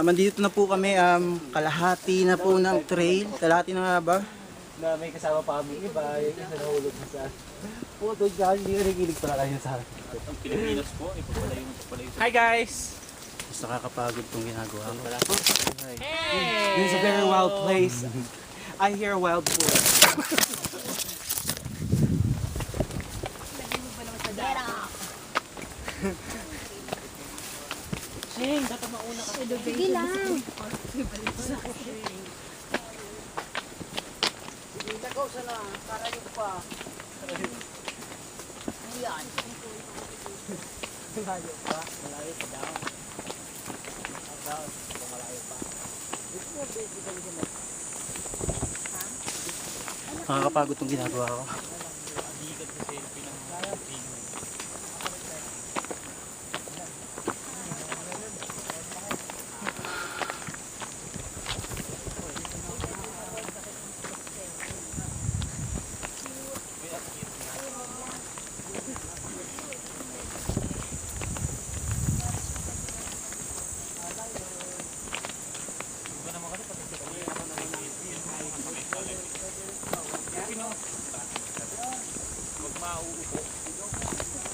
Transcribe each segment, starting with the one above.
Mandito na po kami, kalahati na po ng trail. Kalahati na nga ba? Na may kasama pa kami iba, yung isa nahulog sa puto dyan, hindi nakikinig pala kayo sa akin. Ang Pilipinas po, ipapalayo mo pala yun. Hi guys! Mas nakakapagod itong ginagawa ko. This is a very wild place. I hear wild boar. Ching, dapat mauna ka. Sige lang. Ikaw sana, para yung pa. Ayan. Malayo pa, malayo pa down. Down, malayo pa. Nakakapagod itong ginagawa ko.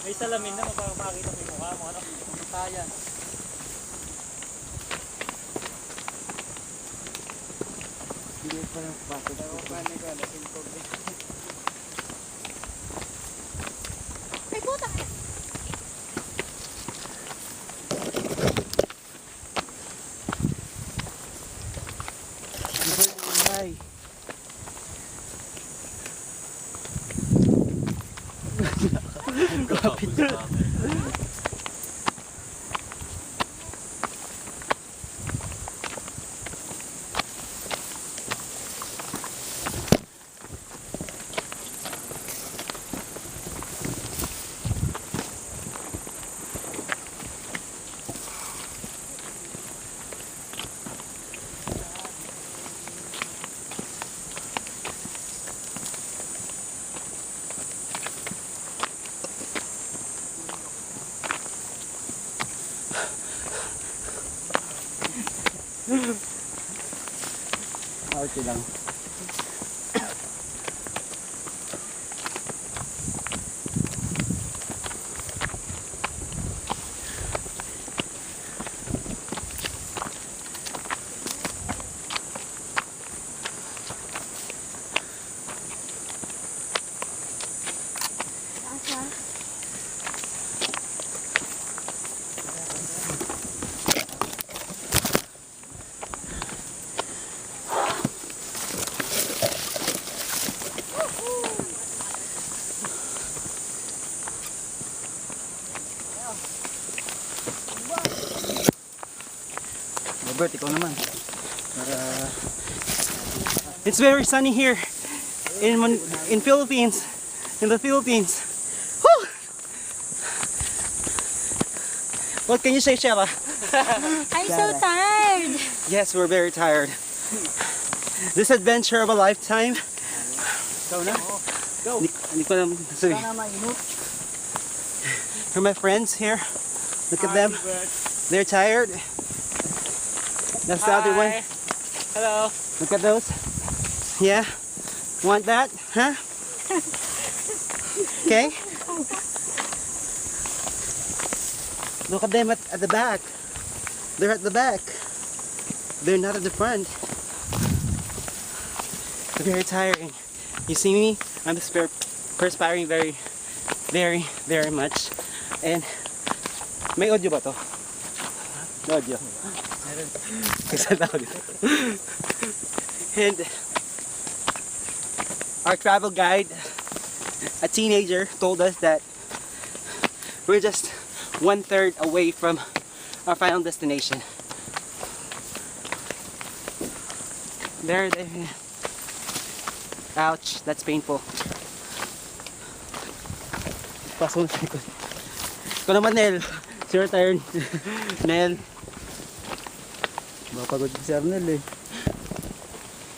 May salamin na, mapapakita mo yung mukha mo. Ano? Kaya. Hindi pa yung bakit. Ay, puta! Hi. Kapit na. Arte lang. Robert, ikaw naman. Para... It's very sunny here in Philippines. In the Philippines. Whew! What can you say, Sheva? I'm so tired. Yes, we're very tired. This adventure of a lifetime. Ikaw na? Go! Hindi ko alam sabi. Sana mainot. For my friends here, look at them. They're tired. That's the other one. Hello. Look at those. Yeah. Want that? Huh? Okay. Look at them at the back. They're at the back. They're not at the front. It's very tiring. You see me? I'm perspiring very much. And may audio ba to? May audio. And our travel guide, a teenager, told us that we're just 1/3 away from our final destination. There. Ouch, that's painful. Pasok na sa likod. Ikaw naman, Nel. It's your turn. Nel. Mapagod si Arnel eh.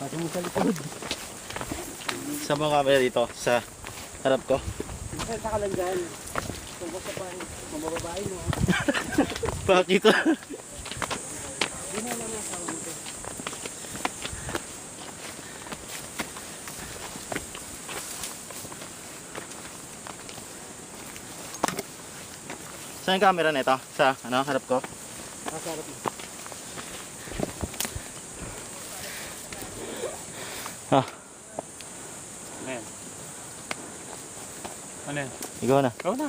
Pasok mo sa likod. Sa mga camera dito, sa harap ko. Saka lang dyan. Tungkol sa pan, mabababa Bakit? Saan yung camera nito? Sa ano, harap ko? Ah, Ano yan? Ano yan? ikaw na. Ikaw na.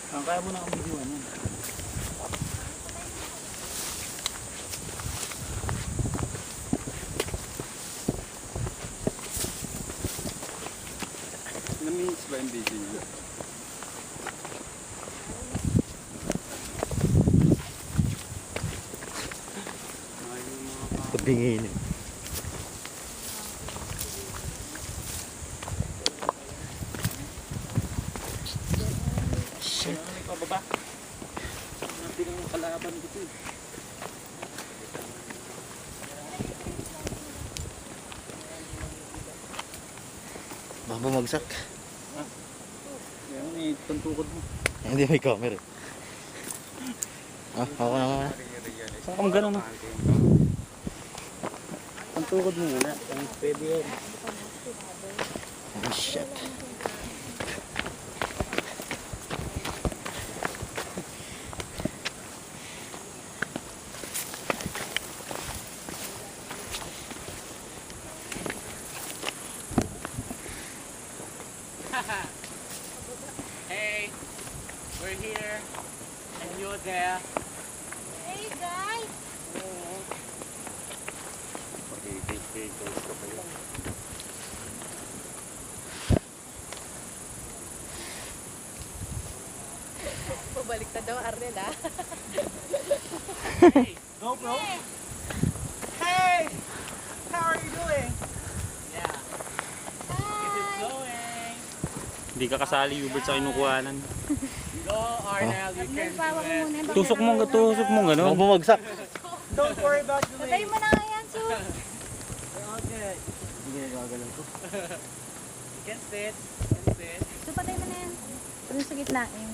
Ang kaya mo na akong videoan yan. Ilang minutes ba yung video niya? Tabingin eh. Shit. Ano ikaw baba? Nabi ng kalaban dito eh. Baka bumagsak. Yan eh, tantukod mo. Hindi may camera. Ah, ako na muna. Saan ka magano na? Tantukod mo muna. Ang pwede yan. Oh shit. Hey, we're here. And you're there. Hey guys! Pabalik na daw, Arnel, ha? GoPro. Hey, how are you doing? Yeah. It is going. Hindi ka kasali, Hubert, sa kinukuhanan. Go, Arnel. You can Pawa do ko it. muna. Tusok mo Baka gano'n. bumagsak. Don't worry about the Patay lane. mo na nga yan, Su. Okay. Hindi na gagalaw ko. You can sit. You can sit. Su, patay mo na yan. Doon sa gitna. Yung